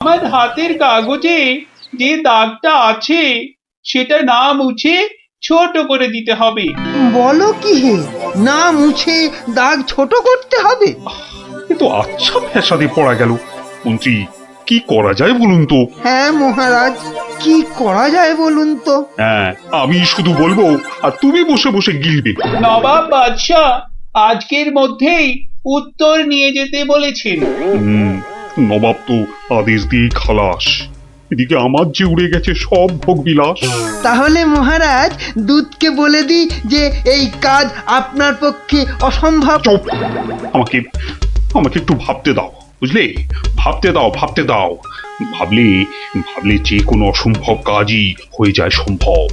আমার হাতের কাগজে যে দাগটা আছে সেটা না মুছে ছোট করে দিতে হবে। বলো কি হে, না মুছে দাগ ছোট করতে হবে? এ তো আচ্ছা ফ্যাসাদে পড়া গেল। মন্ত্রী, কি করা যায় বলুন তো? হ্যাঁ মহারাজ, কি করা যায় বলুন তো? হ্যাঁ, আমি শুধু বলবো আর তুমি বসে বসে গিলবে। নবাব বাদশাহ আজকের মধ্যেই উত্তর নিয়ে যেতে বলেছেন। হুম, নবাব তো আদেশ দিয়ে খালাস। এদিকে আমার যে উড়ে গেছে সব ভোগ বিলাস। তাহলে মহারাজ দূতকে বলে দিই যে এই কাজ আপনার পক্ষে অসম্ভব। চুপ! আমাকে আমাকে একটু ভাবতে দাও, বুঝলে? ভাবতে দাও, ভাবতে দাও। ভাবলে ভাবলে যে কোনো অসম্ভব কাজই হয়ে যায় সম্ভব।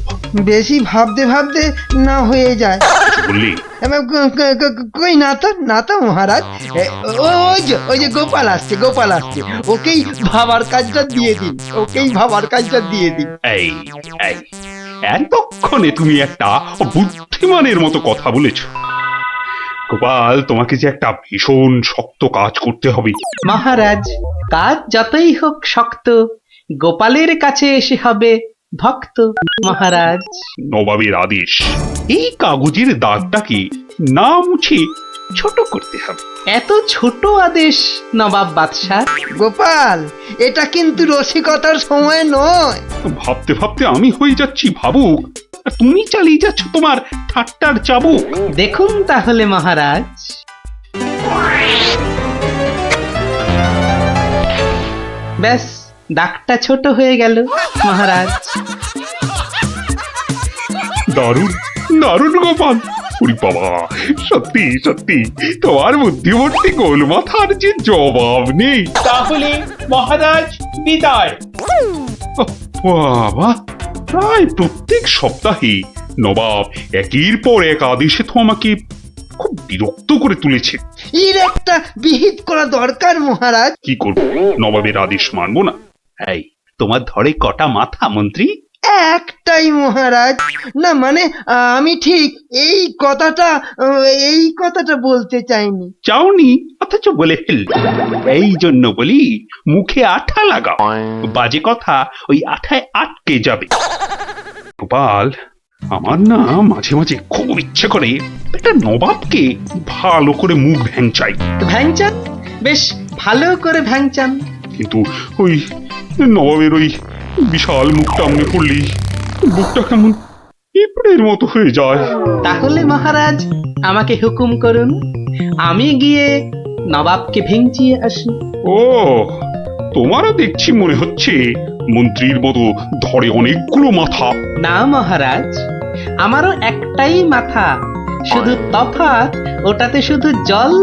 বেশি ভাবতে ভাবতে না হয়ে যায়। কিছু বললে? কই না তো মহারাজ। ওই যে গোপাল আসছে, গোপাল আসছে। ওকেই ভাবার কাজটা দিয়ে দিন, ওকেই ভাবার কাজটা দিয়ে দিন। এই এই এতক্ষণে তুমি একটা বুদ্ধিমানের মতো কথা বলেছ। গোপাল, তোমাকে যে একটা ভীষণ শক্ত কাজ করতে হবে। মহারাজ, কাজ যতই হোক শক্ত, গোপালের কাছে এসে হবে ভক্ত। মহারাজ, নবাবের আদেশ, এই কাগজের দাগটাকে না মুছে ছোট করতে হবে। এত ছোট আদেশ নবাব বাদশাহ? গোপাল, এটা কিন্তু রসিকতার সময় নয়। ভাবতে ভাবতে আমি হয়ে যাচ্ছি ভাবুক, আর তুমি চালিয়ে যাচ্ছ তোমার ঠাট্টার চাবুক। দেখুন তাহলে মহারাজ। ব্যাস, দাগটা ছোট হয়ে গেল মহারাজ। দারুণ দারুণ গোপাল! ওরে বাবা, সত্যি সত্যি তোমার বুদ্ধিমূর্তি গোল মাথার যে জবাব নেই। তাহলে মহারাজ বিদায়। বাবা, প্রায় প্রত্যেক সপ্তাহে নবাব একের পর এক আদেশে তো আমাকে খুব বিরক্ত করে তুলেছে। এর একটা বিহিত করা দরকার মহারাজ। কি করব, নবাবের আদেশ মানবো না? এই, তোমার ধরে কটা মাথা মন্ত্রী? একটাই মহারাজ। না মানে আমি ঠিক এই কথাটা বলতে চাইনি। চাওনি অথচ বলে ফেল। এই জন্য বলি, মুখে আঠা লাগাও, বাজে কথা ওই আঠায় আটকে যাবে। গোপাল, আমার না মাঝে মাঝে খুব ইচ্ছে করে একটা নবাবকে ভালো করে মুখ ভ্যাংচাই। ভ্যাংচান, বেশ ভালো করে ভ্যাংচান। কিন্তু ওই নবাবের ওই বিশাল মুখটা মনে পড়লেই বুকটা কেমন পিঁপড়ের মতো হয়ে যায়। তাহলে মহারাজ আমাকে হুকুম করুন, আমি গিয়ে নবাবকে ভেঙচিয়ে আসি। ও, তোমারও দেখছি মনে হচ্ছে মন্ত্রীর মতো ধরে অনেকগুলো মাথা। না মহারাজ, আমারও একটাই মাথা, শুধু তফাৎ ওটাতে শুধু জল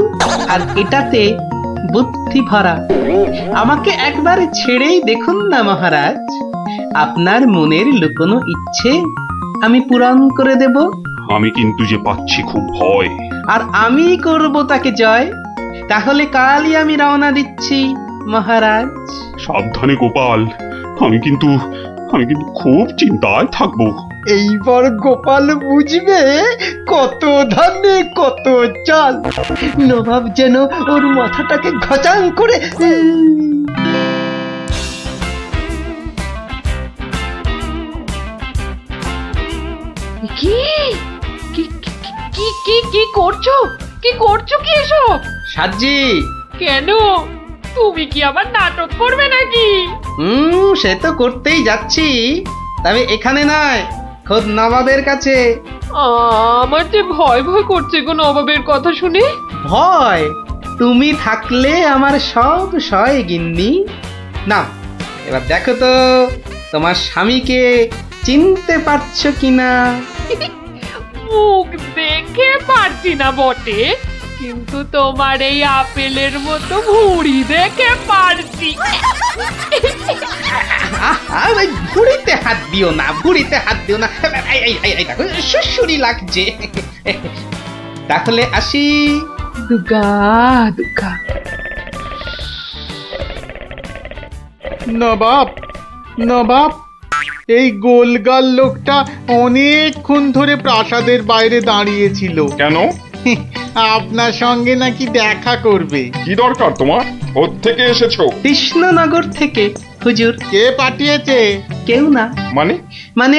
আর এটাতে বুদ্ধি ভরা। আমাকে একবার ছেড়েই দেখুন না মহারাজ, আপনার মনের লুকোনো ইচ্ছে আমি পূরণ করে দেব। আমি কিন্তু যে পাচ্ছি খুব ভয়। আর আমি করব তাকে জয়। তাহলে কালই আমি রওনা দিচ্ছি মহারাজ। সাবধানে গোপাল, আমি কিন্তু খুব চিন্তায় থাকবো। এইবার গোপাল বুঝবে কত ধানে কত চাল। নবাব যেন ওর মাথাটাকে ঘচাং করে কি কি কি কি কি করছো? কি করছো কি এসব? সাজি, কেন? তুমি কি আবার নাটক করবে নাকি? সে তো করতেই যাচ্ছি, তবে এখানে নয়, খোদ নবাবের কাছে। আমার যে ভয় ভয় করছে গো নবাবের কথা শুনে। ভয়? তুমি থাকলে আমার সব সয় গিন্নি। না, এবার দেখো তো তোমার স্বামীকে চিনতে পারছো কিনা। মুখ দেখে পারছি না বটে, কিন্তু তোমার এই আপেলের মতো ভুঁড়ি দেখে পারছি। ওই ভুঁড়িতে হাত দিও না, ভুঁড়িতে হাত দিও না। এই দেখো, সুসুরি লাগছে। তাহলে আসি। দুগা দুগা। নবাব, নবাব, এই গোলগাল লোকটা অনেকক্ষণ ধরে প্রাসাদের বাইরে দাঁড়িয়েছিল। কেন? আপনার সঙ্গে নাকি দেখা করবে। কি দরকার তোমার? কোত্থেকে এসেছো? কৃষ্ণনগর থেকে হুজুর। কে পাঠিয়েছে? কেউ না, মানে মানে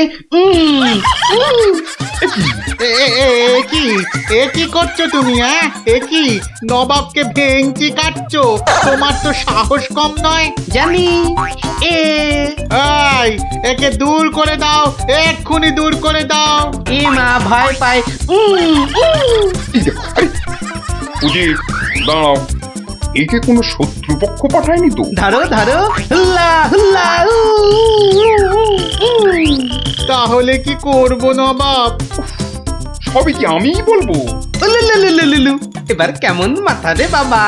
এ কি করছো তুমি? হ্যাঁ, এ কি নবাবকে ভেঙচি কাটছো? তোমার তো সাহস কম নয়। জানি এ এই, একে দূর করে দাও, এক্ষুনি দূর করে দাও। এ মা ভয় পায়। উজির দাঁড়াও, একে কোনো শত্রুপক্ষ পাঠায়নি তো? ধরো ধরো, হুল্লা হুল্লা তাহলে কি করব নবাব? সবই কি আমিই বলবো? উলুলুলুলুলু। এবার কেমন মাথা রে বাবা,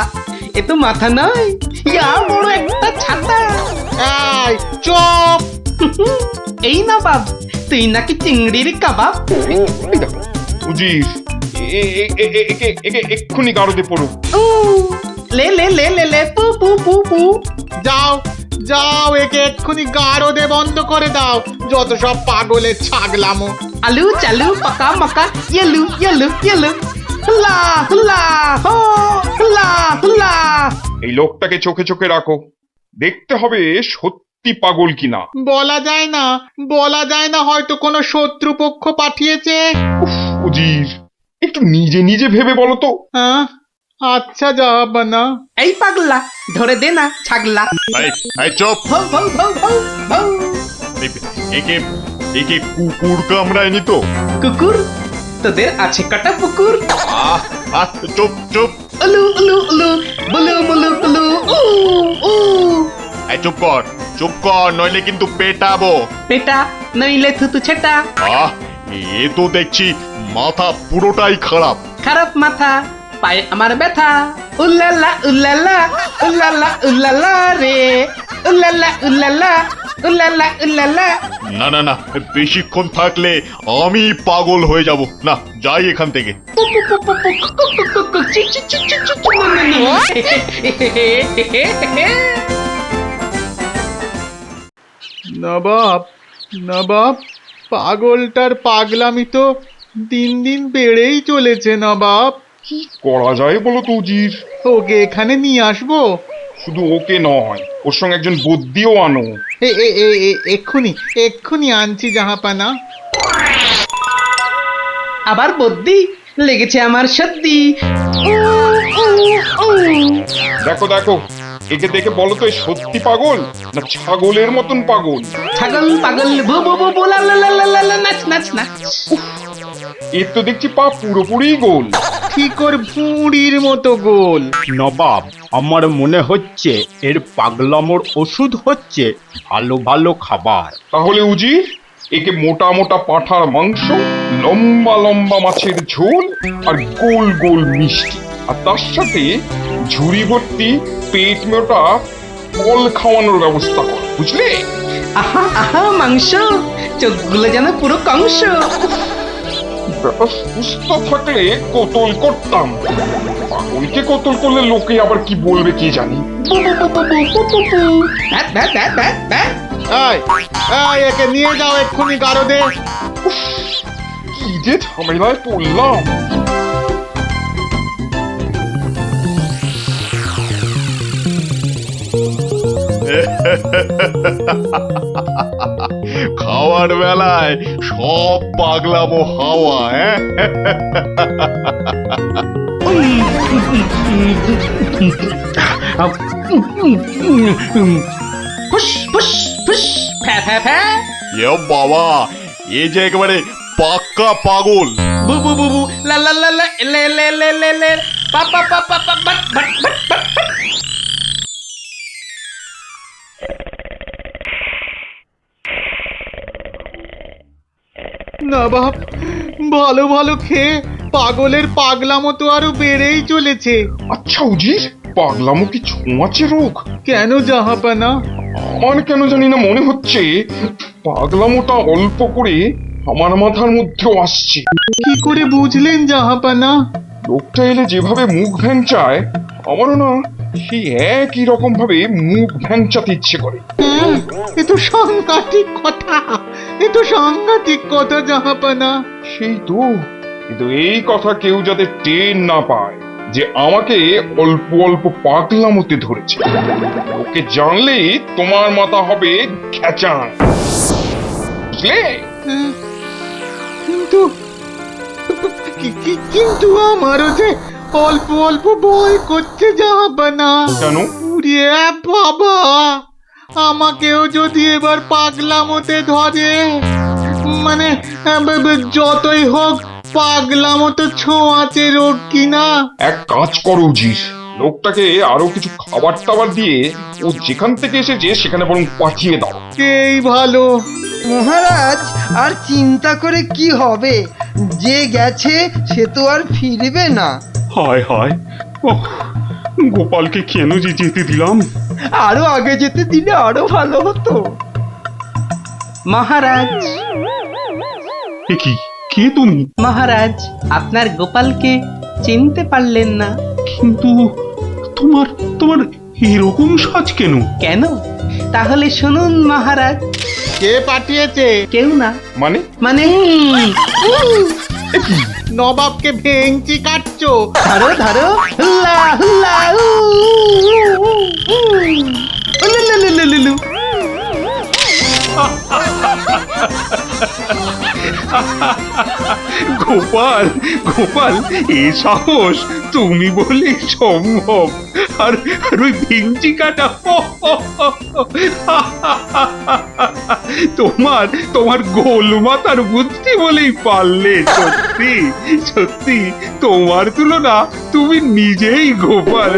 এ তো মাথা নয়, ইয়া বড় একটা ছাতা। এই চুপ! এই না বাব, তুই নাকি চিংড়ির কাবাব। এই দেখো উজির, একে এক্ষুনি গারদে পড়ো। উ, লে লে লে লে লে পু পু পু পু। যাও যাও, একে এক্ষুনি গারদে বন্ধ করে দাও। যত সব পাগলের ছাগলামো। আলু চালু পাকা মাকা ইয়েলু ইয়েলু ইয়েলু। হুল্লা হুল্লা হো, হুল্লা হুল্লা। এই লোকটাকে চোখে চোখে রাখো, দেখতে হবে সত্যি পাগল কিনা। বলা যায় না, বলা যায় না, হয়তো কোনো শত্রুপক্ষ পাঠিয়েছে। উজির, একটু নিজে নিজে ভেবে বলো তো। হ্যাঁ, আচ্ছা জাহাপনা। এই পাগলা, ধরে দে না ছাগলা। এই চুপ! ভৌ ভৌ ভৌ ভৌ ভৌ। একে একে কুকুর কামড়ায়নি তো? কুকুর, তোদের আছে কটা পুকুর? আহ আহ, চুপ চুপ! উলু উলু উলু, বুলু মুলু উলু উ উ। এই চুপ কর, নইলে কিন্তু পেটাবো। পেটা নইলে থুতু ছেটা। আহ, এ তো দেখছি মাথা পুরোটাই খারাপ। খারাপ মাথা, পায়ে আমার ব্যথা। উল্লালা উল্লালা উল্লালা উল্লালা রে, উল্লালা উল্লালা উল্লালা উল্লালা। না না না, বেশিক্ষণ থাকলে আমি পাগল হয়ে যাব। না, যাই এখান থেকে। নবাব, নবাব, পাগলটার পাগলামি তো দিন দিন বেড়েই চলেছে নবাব। কি করা যায় বলো তো উজির? ওকে এখানে নিয়ে আসবো? শুধু ওকে নয়, ওর সঙ্গে একজন বদ্যিও আনো। এক্ষুনি এক্ষুনি আনছি জাহাপানা। আবার বদ্যি লেগেছে আমার সর্দি। দেখো দেখো, একে দেখে বলো তো এ সত্যি পাগল না ছাগলের মতন পাগল? ছাগল পাগল ভু ভু ভু ভু লা লা লা লা লা লা, নাচ নাচ নাচ। এর তো দেখছি পা পুরোপুরি গোল। ঠিকর ভুঁড়ির মতো গোল। নবাব, আমার মনে হচ্ছে এর পাগলামোর ওষুধ হচ্ছে ভালো ভালো খাবার। তাহলে উজির, একে মোটা মোটা পাঁঠার মাংস, লম্বা লম্বা মাছের ঝোল আর গোল গোল মিষ্টি, আর তার সাথে ঝুড়ি ভর্তি পেট মোটা ফল খাওয়ানোর ব্যবস্থা কর, বুঝলে? আহা আহা মাংস, চোখগুলো যেন পুরো কংস। ব্যাপার সুস্থ থাকলে কতল করতাম, পাগলকে কতল করলে লোকে আবার কি বলবে কে জানি। বু বু বু বু বু বু বু বু। Bat bat bat bat bat. এই একে নিয়ে যাও এক্ষুনি গারদে। কি যে ঝামেলায় পড়লাম। খাওয়ার বেলায় সব পাগলামো হাওয়া। ফুস ফুস ফুস ফ্যা ফ্যা ফ্যা। এ বাবা, এ যে একেবারে পাক্কা পাগল। বু বু বু বু লা লা লা লা লে লে লে লে লে পা পা পা পা পা বাট বাট বাট বাট বাট। নবাব, ভালো ভালো খেয়ে পাগলের পাগলামো তো আরো বেড়েই চলেছে। আচ্ছা উজির, পাগলামো কি ছোঁয়াচে রোগ? কেন জাহাপানা? আমার কেন জানি না মনে হচ্ছে পাগলামোটা অল্প করে আমার মাথার মধ্যেও আসছে। কি করে বুঝলেন জাহাপানা? লোকটা এলে যেভাবে মুখ ভ্যাংচায়, আমারও না সেই একই রকম ভাবে মুখ ভ্যাংচাতে ইচ্ছে করে। হ্যাঁ, এ তো সাংঘাতিক কথা, এ তো সাংঘাতিক কথা জাহাপানা। সেই তো, কিন্তু এই কথা কেউ যাতে টের না পায় যে আমাকে অল্প অল্প পাগলামোতে ধরেছে। ওকে জানলে তোমার মাথা হবে খেচান, বুঝলে? কিন্তু কিন্তু আমারও যে অল্প অল্প ভয় করছে যাবে না। কেন? উড়ে বাবা, আমাকেও যদি এবার পাগলামোতে ধরে, মানে যতই হোক পাগলামোতে ছোঁয়াচে রোগ কিনা। এক কাজ করো উজির, লোকটাকে আরো কিছু খাবার টাবার দিয়ে ও যেখান থেকে এসেছে সেখানে বরং পাঠিয়ে দাও। এই ভালো। মহারাজ, আর চিন্তা করে কি হবে? যে গেছে সে তো আর ফিরবে না। হায় হায়, ওহ, গোপালকে কেন যে যেতে দিলাম? আরো আগে যেতে দিলে আরো ভালো হতো। মহারাজ, এ কি, কে তুমি? মহারাজ, আপনার গোপালকে চিনতে পারলেন না? কিন্তু তোমার তোমার এরকম সাজ কেন? কেন? তাহলে শুনুন মহারাজ। কে পাঠিয়েছে? কেউ না। মানে? মানে নবাবকে ভেঙচি কাটছো? ধরো ধরো, হুল্লা হুল্লা, উ, উ, উ, উ, উলুলুলুলুলু। গোপাল, গোপাল, এ সাহস তুমি বলে সম্ভব? আর আর ওই ভিঞ্চি কাটা, তোমার তোমার গোল মাথার বুদ্ধি বলেই পারলে। সত্যি সত্যি তোমার তুলনা তুমি নিজেই গোপাল।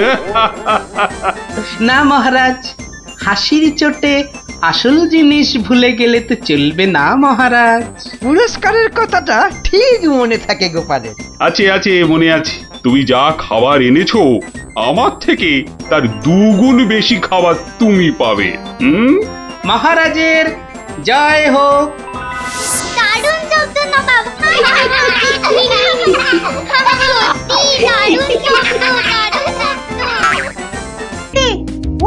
না মহারাজ, হাসির চোটে আসল জিনিস ভুলে গেলে তো চলবে না মহারাজ। পুরস্কারের কথাটা ঠিক মনে থাকে গোপালের। আছে আছে, মনে আছে। তুমি যা খাবার এনেছো আমার থেকে তার 2 গুণ বেশি খাবার তুমি পাবে। মহারাজের জয় হোক। দারুণ শব্দ নবাব। সত্যি দারুণ শব্দ, দারুণ শব্দ।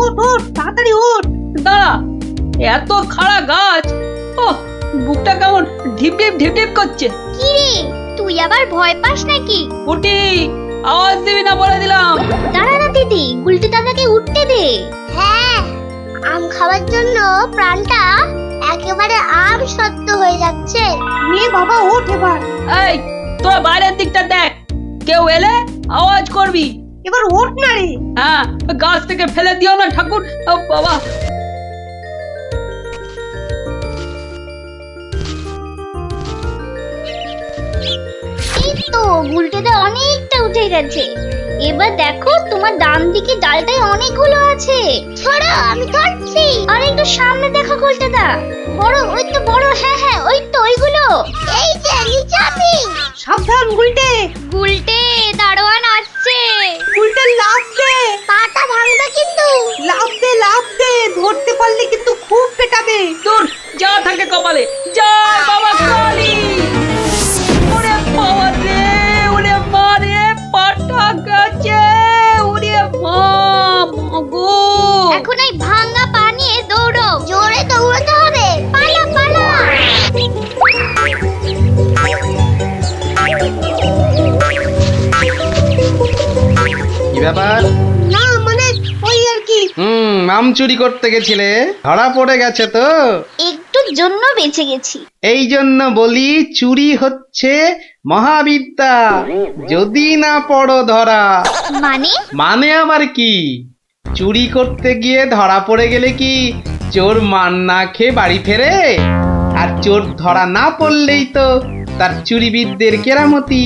ওঠ ওঠ, তাড়াতাড়ি ওঠ। দাঁড়া, এত খাড়া গাছ, ও বুকটা কেমন ঢিপ ঢিপ ঢিপ ঢিপ করছে। কি রে, তুই আবার ভয় পাস নাকি? উঠি, আওয়াজ দিবি না বলে দিলাম। দাঁড়া না দিদি, উল্টে দাদাকে উঠতে দে। হ্যাঁ, আম খাওয়ার জন্য প্রাণটা একেবারে আম সত্য হয়ে যাচ্ছে। মেয়ে বাবা ওঠ এবার। এই, তোরা বাইরের দিকটা দেখ, কেউ এলে আওয়াজ করবি। এবার ওঠ না রে। হ্যাঁ, গাছ থেকে ফেলে দিও না ঠাকুর। ও বাবা, এই তো উল্টেটা অনেকটা উঠে গেছে। এবার দেখো তোমার ডান দিকে ডালটায় অনেকগুলো আছে। ছড়া, আমি ধরছি। আর একটু সামনে দেখো উল্টেটা, বড়, ওই তো বড়। হ্যাঁ হ্যাঁ, ওই তো ওইগুলো। এই যে নিচে আমি। সাবধান গুলটে। গুলটে, দারোয়ান আসছে। গুলটে লাফ দে। পাটা ভাঙবে কিন্তু। লাফ দে লাফ দে, ধরতে পারলে কিন্তু খুব পেটাবে। দূর যা থাকে কপালে। জয় বাবা কালী। ওরে বাবা রে, ওরে মা রে, পাটা গেছে। ওরে মা, মাগো। এখন এই ভাঙা পা নিয়ে দৌড়ো। জোরে দৌড়াতে হবে। পালা পালা। কি ব্যাপার? না মানে ওই আর কি। আম চুরি করতে গেছিলে, ধরা পড়ে গেছে তো? একটুর জন্য বেঁচে গেছি। এই জন্য বলি, চুরি হচ্ছে মহাবিদ্যা, যদি না পড়ো ধরা। মানে? মানে আবার কি? চুরি করতে গিয়ে ধরা পড়ে গেলে কি চোর মান না খেয়ে বাড়ি ফেরে? আর চোর ধরা না পড়লেই তো তার চুরিবিদদের কেরামতি।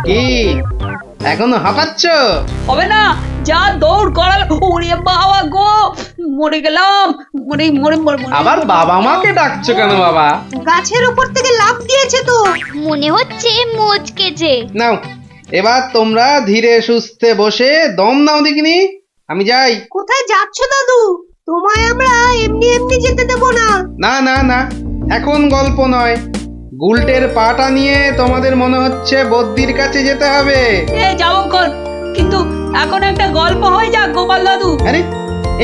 কি এখনো হাঁপাচ্ছ? হবে না, যা দৌড় করাল। ওরে বাবা গো, মরে গেলাম। মরে মরে মরে মরে। আবার বাবা মাকে ডাকছো কেন বাবা? গাছের উপর থেকে লাফ দিয়েছে তো। মনে হচ্ছে মোচকেছে। নাও, এবার তোমরা ধীরে সুস্থে বসে দম নাও দেখিনি। আমি যাই। কোথায় যাচ্ছ দাদু? তোমায় আমরা এমনি এমনি যেতে দেব না। না না না, এখন গল্প নয়। গুলটের পাটা নিয়ে তোমাদের মনে হচ্ছে বদ্যির কাছে যেতে হবে। এ যাবো কোন, কিন্তু এখন একটা গল্প হয়ে যাক গোপাল দাদু। আরে,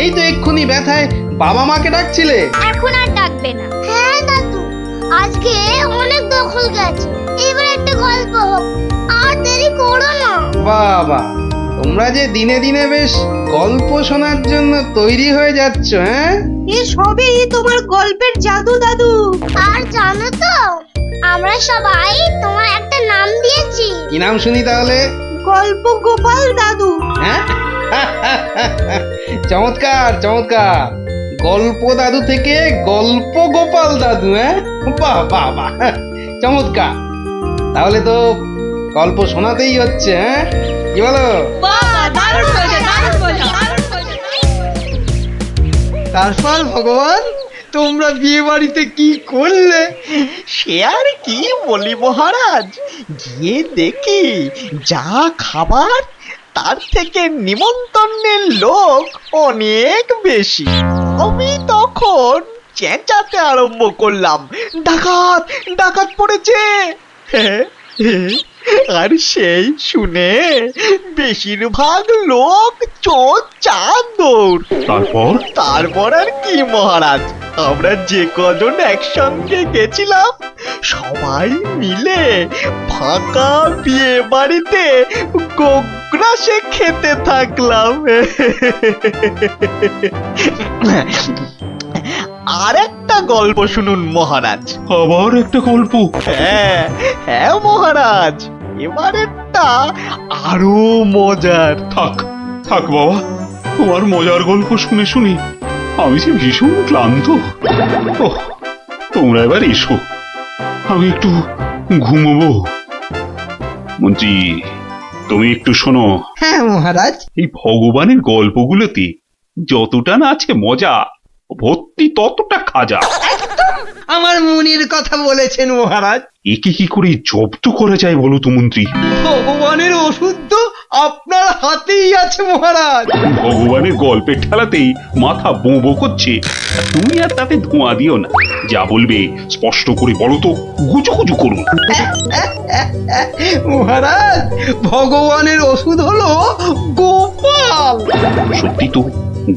এই তো এক্ষুনি ব্যথায় বাবা মাকে ডাকছিলে। এখন আর ডাকবে না। হ্যাঁ দাদু, আজকে অনেক দখল গেছে। এবার একটা গল্প হোক, আর দেরি করো না। বাবা, তোমরা যে দিনে দিনে বেশ গল্প শোনার জন্য তৈরি হয়ে যাচ্ছ, হ্যাঁ? এ সবই তোমার গল্পের জাদু দাদু। আর জানো তো আমরা সবাই তোমার একটা নাম দিয়েছি। কি নাম শুনি তাহলে? গল্প গোপাল দাদু। হ্যাঁ? চমৎকার চমৎকার, গল্প দাদু থেকে গল্প গোপাল দাদু, হ্যাঁ? বাহ বাহ বাহ, চমৎকার। তাহলে তো গল্প শোনাতেই হচ্ছে, হ্যাঁ? কি বলো? বাহ, দারুণ মজা, দারুণ মজা, দারুণ মজা। তারপর ভগবান তোমরা বিয়ে বাড়িতে কি করলে? সে আর কি বলি মহারাজ, গিয়ে দেখি যা খাবার তার থেকে নিমন্ত্রণের লোক অনেক বেশি। আমি তখন চেঁচাতে আরম্ভ করলাম, ডাকাত ডাকাত পড়েছে। আর সেই শুনে বেশিরভাগ লোক চোর চাঁদর। তারপর আর কি মহারাজ, আমরা যে কজন একসঙ্গে গেছিলাম সবাই মিলে ফাঁকা বিয়ে বাড়িতে গোগ্রাসে খেতে থাকলাম। আর একটা গল্প শুনুন মহারাজ। আবার একটা গল্প? হ্যাঁ হ্যাঁ মহারাজ, এবারেরটা আরো মজার। থাক থাক বাবা, তোমার মজার গল্প শুনে শুনে আমি যে ভীষণ ক্লান্ত। ওহ, তোমরা এবার এসো, আমি একটু ঘুমোবো। মন্ত্রী, তুমি একটু শোনো। হ্যাঁ মহারাজ। এই ভগবানের গল্পগুলোতে যতটা না আছে মজা, ভর্তি ততটা খাজা। আমার মনের কথা বলেছেন মহারাজ। একে কি করে জব্দ করা যায় বলো তো মন্ত্রী? ভগবানের ওষুধ তো আপনার হাতেই আছে মহারাজ। ভগবানের গল্পের ঠেলাতেই মাথা বোঁ করছে, আর তুমি আর তাতে ধোঁয়া দিও না। যা বলবে স্পষ্ট করে বলো তো, গুজুগুজু করুন। মহারাজ, ভগবানের ওষুধ হলো গোপাল। সত্যি তো,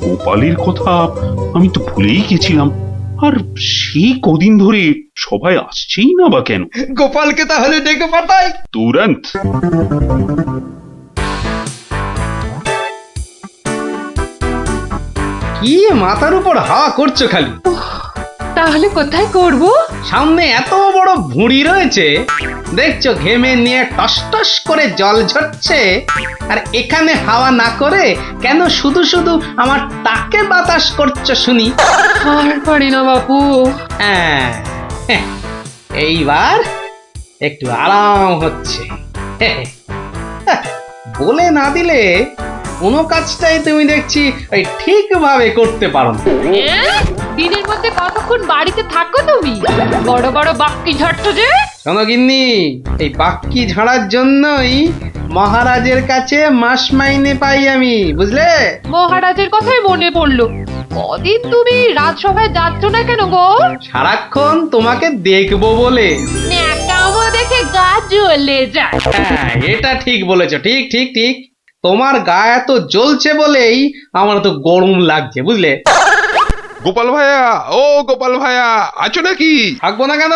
গোপালের কথা আমি তো ভুলেই গেছিলাম। আর সেই কদিন ধরে সবাই আসছেই না বা কেন? গোপালকে তাহলে ডেকে পাঠাই তুরন্ত। কি মাথার উপর হাওয়া করছো খালি? তাহলে কোথায় করব? সামনে এত বড় ভুঁড়ি রয়েছে, দেখছো ঘেমে নিয়ে টস টস করে জল ঝরছে, আর এখানে হাওয়া না করে কেন শুধু শুধু আমার তাকে বাতাস করছো শুনি? আর পারি না বাপু। হ্যাঁ, এইবার একটু আরাম হচ্ছে। বলে না দিলে কোনো কাজটাই তুমি দেখছি ওই ঠিকভাবে করতে পারো না। দিনের মধ্যে কতক্ষণ বাড়িতে থাকো তুমি? বড় বড় বাক্কি ঝাড়ছো যে। শোনো গিন্নি, এই বাক্কি ঝাড়ার জন্যই মহারাজের কাছে মাস মাইনে পাই আমি, বুঝলে? মহারাজের কথাই মনে পড়লো, কদিন তুমি রাজসভায় যাচ্ছ না কেন গো? সারাক্ষণ তোমাকে দেখবো বলে। ন্যাকামো দেখে গা জ্বলে যায়। হ্যাঁ, এটা ঠিক বলেছো, ঠিক ঠিক ঠিক। তোমার গা এত জ্বলছে বলেই আমার তো গরম লাগছে, বুঝলে? গোপাল ভাইয়া, ও গোপাল ভাইয়া, আছো নাকি? থাকবো না কেন?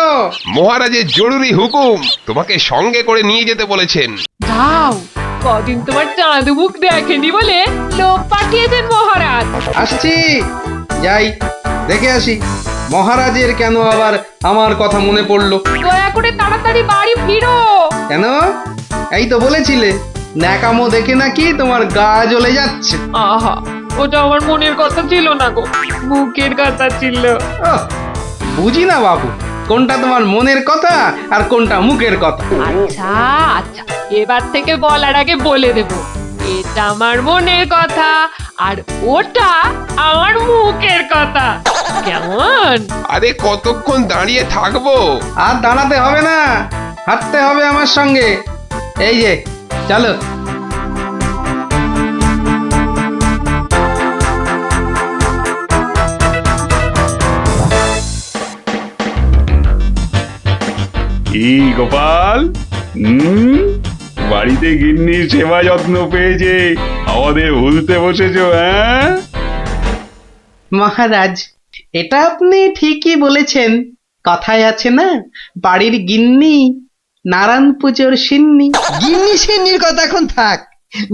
মহারাজের জরুরি হুকুম, তোমাকে সঙ্গে করে নিয়ে যেতে বলেছেন। যাও, কদিন তোমার চাঁদু মুখ দেখেনি বলে লোক পাঠিয়েছেন মহারাজ। আসছি, যাই দেখে আসি মহারাজের কেন আবার আমার কথা মনে পড়লো। দয়া করে তাড়াতাড়ি বাড়ি ফিরো। কেন? এই তো বলেছিলে ন্যাকামো দেখে নাকি তোমার গা জ্বলে যাচ্ছে। আহা, ওটা আমার মনের কথা ছিল না গো, মুখের কথা ছিল। ওহ, বুঝি না বাবু, কোনটা তোমার মনের কথা আর কোনটা মুখের কথা। আচ্ছা আচ্ছা, এবার থেকে বলার আগে বলে দেব, এটা আমার মনের কথা আর ওটা আমার মুখের কথা। কেমন? আরে কতক্ষণ দাঁড়িয়ে থাকবো? আর দাঁড়াতে হবে না, হাঁটতে হবে আমার সঙ্গে। এই যে চলো। কি গোপাল, বাড়িতে গিন্নির সেবা যত্ন পেয়েছে আমাদের ভুলতে বসেছো? হ্যাঁ মহারাজ, এটা আপনি ঠিকই বলেছেন। কথায় আছে না, বাড়ির গিন্নি নারায়ণ পুজোর সিন্নি। গিন্নি সিন্নির কথা এখন থাক,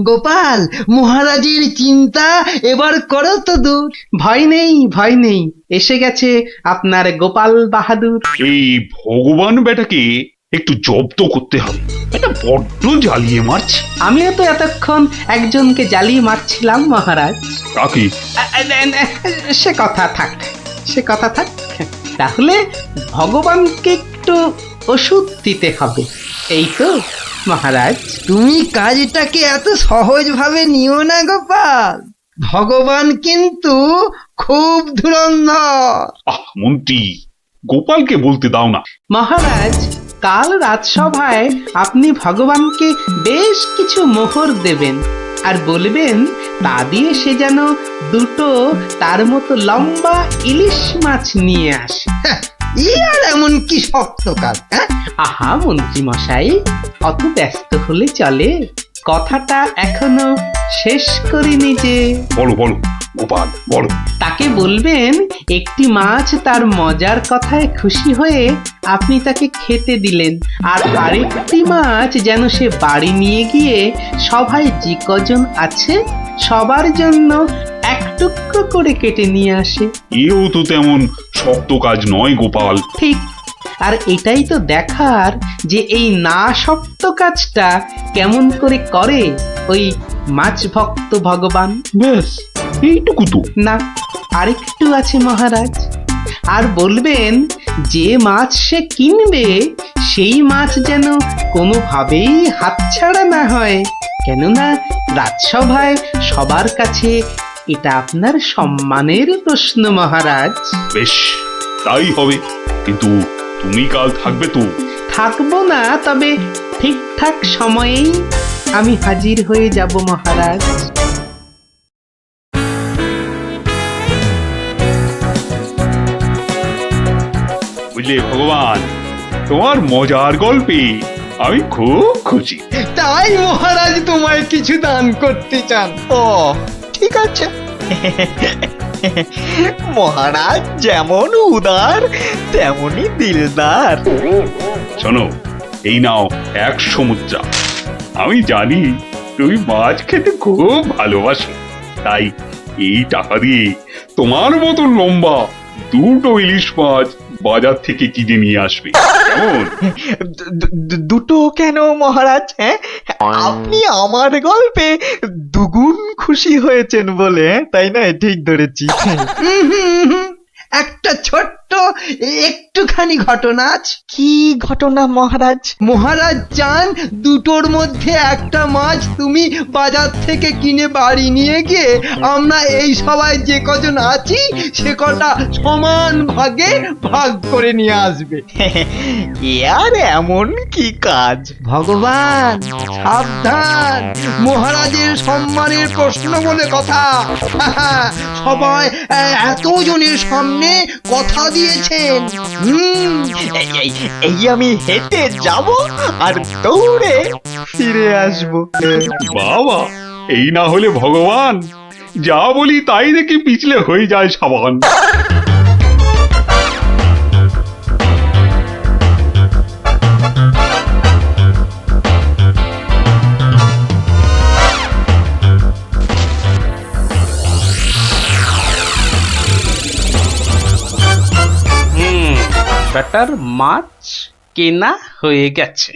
গোপাল, মহারাজের চিন্তা এবার করো তো দূর। ভয় নেই, ভয় নেই, এসে গেছে আপনার গোপাল বাহাদুর। এই ভগবান বেটাকে একটু জব্দ করতে হবে, এটা বড্ড জ্বালিয়ে মারছে। আমিও তো এতক্ষণ একজনকে জ্বালিয়ে মারছিলাম মহারাজ। কাকে? সে কথা থাক, সে কথা থাক। তাহলে ভগবানকে একটু ওষুধ দিতে হবে, এই তো মহারাজ। তুমি কাজটাকে এত সহজভাবে নিও না গোপাল, ভগবান কিন্তু খুব ধুরন্ধর। মন্ত্রী, গোপালকে বলতে দাও না। মহারাজ, কাল রাজসভায় আপনি ভগবানকে বেশ কিছু মোহর দেবেন আর বলবেন তা দিয়ে সে যেন দুটো তার মতো লম্বা ইলিশ মাছ নিয়ে আসে। ই আর এমন কি শক্ত কাজ? আহা মন্ত্রী মশাই, অত ব্যস্ত হলে চলে? কথাটা এখনো শেষ করিনি যে। বলো বলো গোপাল, বলো। তাকে বলবেন একটি মাছ তার মজার কথায় খুশি হয়ে আপনি তাকে খেতে দিলেন, আর আরেকটি মাছ যেন সে বাড়ি নিয়ে গিয়ে সবাই যে কজন আছে সবার জন্য এক টুকরো করে কেটে নিয়ে আসে। এও তো তেমন শক্ত কাজ নয় গোপাল। ঠিক, আর এটাই তো দেখার যে এই না শক্ত কাজটা কেমন করে করে ওই মাছ ভক্ত ভগবান। ব্যাস এইটুকু তো? না, আরেকটু আছে মহারাজ। আর বলবেন যে মাছ সে কিনবে সেই মাছ যেন কোনোভাবেই হাতছাড়া না হয়, কেননা রাজসভায় সবার কাছে এটা আপনার সম্মানের প্রশ্ন মহারাজ। বেশ, তাই হবে, কিন্তু তুমি কাল থাকবে তো? থাকবো না, তবে ঠিকঠাক সময়েই আমি হাজির হয়ে যাব মহারাজ। বুঝলে ভগবান, তোমার মজার গল্পে আমি খুব খুশি। তাই মহারাজ তোমায় কিছু দান করতে চান? ও ঠিক আছে। মহারাজ যেমন উদার তেমনি দিলদার। শোনো, এই নাও 100 মুদ্রা। আমি জানি তুমি মাছ খেতে খুব ভালোবাসো, তাই এই টাকা দিয়ে তোমার মতো লম্বা দুটো ইলিশ মাছ বাজার থেকে কিনে নিয়ে আসবে, কেমন? দুটো কেন মহারাজ? আপনি আমার গল্পে দুগুণ খুশি হয়েছেন বলে, তাই না? ঠিক ধরেছি। একটা ছোট্ট একটুখানি ঘটনা আছে। কি ঘটনা মহারাজ? মহারাজ চান দুটোর মধ্যে একটা মাছ তুমি বাজার থেকে কিনে বাড়ি নিয়ে গিয়ে আমরা এই সবাই যে কজন আছি সে কটা সমান ভাগে ভাগ করে নিয়ে আসবে। আর এমন কি কাজ? ভগবান সাবধান, মহারাজের সম্মানের প্রশ্ন বলে কথা। সবাই এতজনের সামনে কথা দিয়েছেন। এই আমি হেঁটে যাব আর দৌড়ে ফিরে আসবো। বাবা, এই না হলে ভগবান, যা বলি তাই দেখি পিছলে হয়ে যায় সাবান। বেটার মাছ কেনা হয়ে গেছে।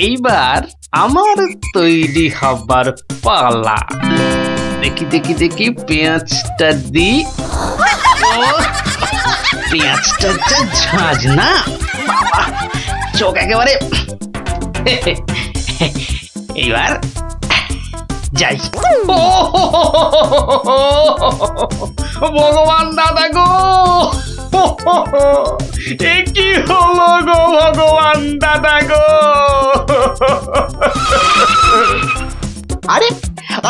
এইবার আমার তৈরি হবার পালা। দেখি দেখি দেখি পেঁয়াজটা দি। পেঁয়াজটা যা ঝাঁজ না, চোখ একেবারে। এইবার যাই। ভগবান দাদা গো, এ কি হলো গো ভগবান দাদা গো? আরে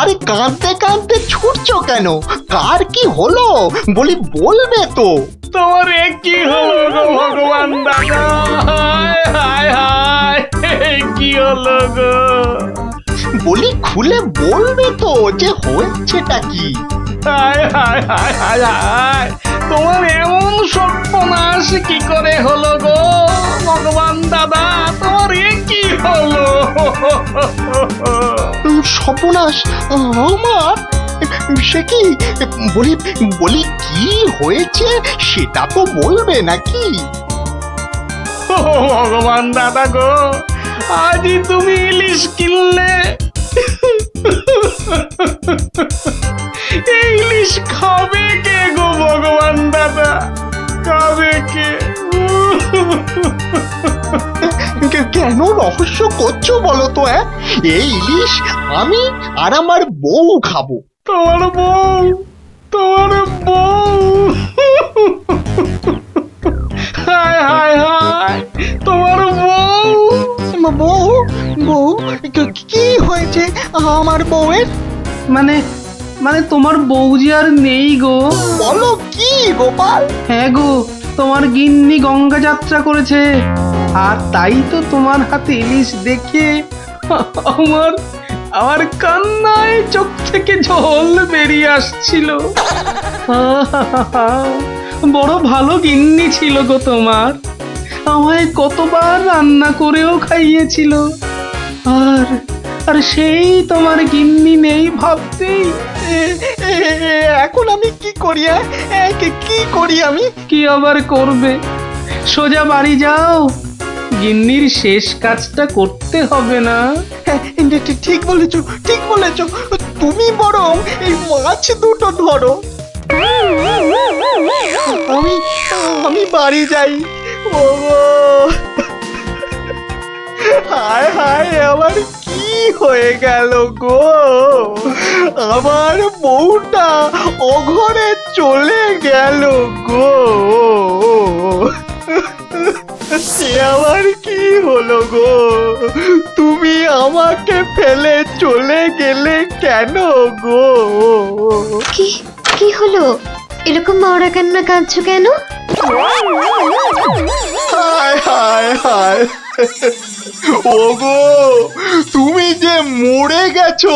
আরে কাঁদতে কাঁদতে ছুটছো কেন? কার কি হলো বলি, বলবে তো? তোমার এ কি হলো গো ভগবান দাদা? হায় হায়, কি হলো গো? বলি খুলে বলবে তো যে হয়েছেটা কি? হায় হায় হায় হায় হায়, তোমার এমন সর্বনাশ কি করে হলো গো ভগবান দাদা? তোমার এ কি হলো? সর্বনাশ আমার, সে কি বলি বলি কি হয়েছে সেটা তো বলবে নাকি? ও ভগবান দাদা গো, আজই তুমি ইলিশ কিনলে। এই ইলিশ খাবে কে গো ভগবান দাদা, খাবে কে? কেন রহস্য করছো বলো তো? এই ইলিশ আমি আর আমার বউ খাবো। তোমার বউ, তোমার বউ, হায় হায় হায়, তোমার বউ। বউ বউ কি হয়েছে আমার বউয়ের? মানে মানে তোমার বউ যে আর নেই গো। বলো কি গোপাল? হ্যাঁ গো, তোমার গিন্নি গঙ্গা যাত্রা করেছে, আর তাই তো তোমার হাতে ইলিশ দেখে আমার আমার কান্নায় চোখ থেকে জল বেরিয়ে আসছিল। বড় ভালো গিন্নি ছিল গো তোমার, আমায় কতবার রান্না করেও খাইয়েছিল। আর আর সেই তোমার গিন্নি নেই ভাবতেই এখন আমি কি করি? কি করি আমি? কি আবার করবে, সোজা বাড়ি যাও, গিন্নির শেষ কাজটা করতে হবে না? ঠিক বলেছো, ঠিক বলেছো। তুমি বরং এই মাছ দুটো ধরো, আমি আমি বাড়ি যাই। ওগো হায় হায়, আমার কি হয়ে গেল গো? আমার বউটা অঘরে চলে গেল গো। সে আবার কি হলো গো? তুমি আমাকে ফেলে চলে গেলে কেন গো? কি কি হলো? এরকম মরা কান্না কাঁদছো কেন? হায় হায় হায়, ওগো তুমি যে মরে গেছো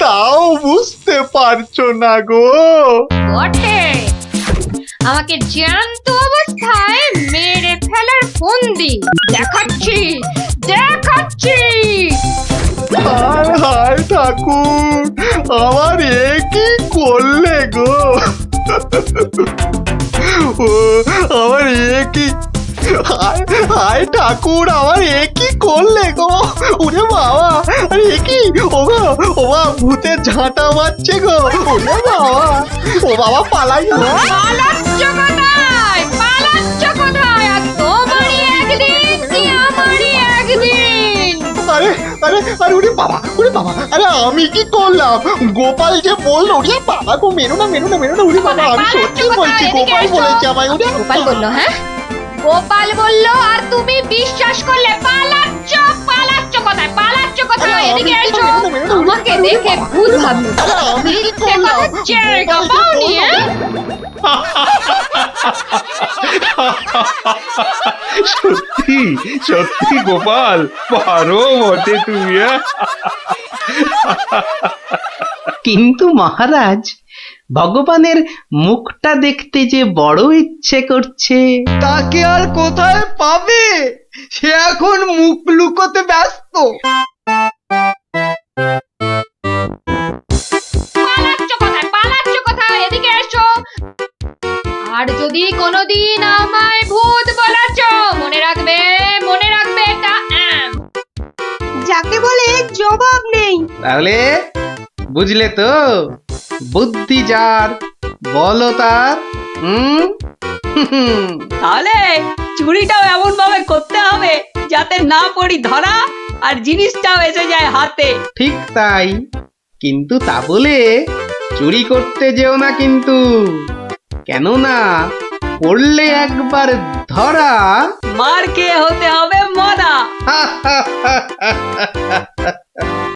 তাও বুঝতে পারছো না গো। বটে, আমাকে জ্যান্ত অবস্থায় মেরে ফেলার ফন্দি দেখাচ্ছি দেখাচ্ছি। হায় হায় ঠাকুর, আমার এ কি করলে গো? ও আমার এ কি, হায় হায় ঠাকুর, আমার এ কি করলে গো? ওরে বাবা, আরে এ কি? ও গো, ও বাবা, ভূতের ঝাঁটা মারছে গো। ওরে বাবা, ও বাবা পালাই গো। পালাচ্ছ কোথায়? পালাচ্ছ কোথায়? আর তোমারই একদিন কি আমারই একদিন? আরে আরে আরে, ওরে বাবা, ওরে বাবা, আরে আমি কি করলাম? গোপাল যে বললো, ওরে বাবা গো, মেরো না মেরো না মেরো না, ওরে বাবা, আমি সত্যি বলছি, গোপাল বলেছে আমায়। ওরে গোপাল বললো? হ্যাঁ, গোপাল বললো আর তুমি বিশ্বাস করলে? পালাচ্ছ, পালাচ্ছ কোথায়? পালাচ্ছ কোথায়? এদিকে এসো, আমাকে দেখে ভূত ভাবলো। আমি কি মিথ্যে করলাম? কথা জায়গা পাওনি? সত্যি সত্যি গোপাল, পারো বটে তুমি। কিন্তু মহারাজ, ভগবানের মুখটা দেখতে যে বড় ইচ্ছে করছে। তাকে আর কোথায় পাবে? সে এখন মুখ লুকোতে ব্যস্ত। পালাচ্ছ কোথায়? পালাচ্ছ কোথায়? এদিকে এসো। আর যদি কোনোদিন আমায় ভূত বলেছ, মনে রাখবে, মনে রাখবে এটা যাকে বলে জবাব নেই। তাহলে বুঝলে তো, বুদ্ধি যার বলো তার। তাহলে চুরিটাও এমন ভাবে করতে হবে যাতে না পড়ি ধরা আর জিনিসটাও এসে যায় হাতে। ঠিক তাই, কিন্তু তা বলে চুরি করতে যেও না কিন্তু, কেননা পড়লে একবার ধরা, মার খেয়ে হতে হবে মরা।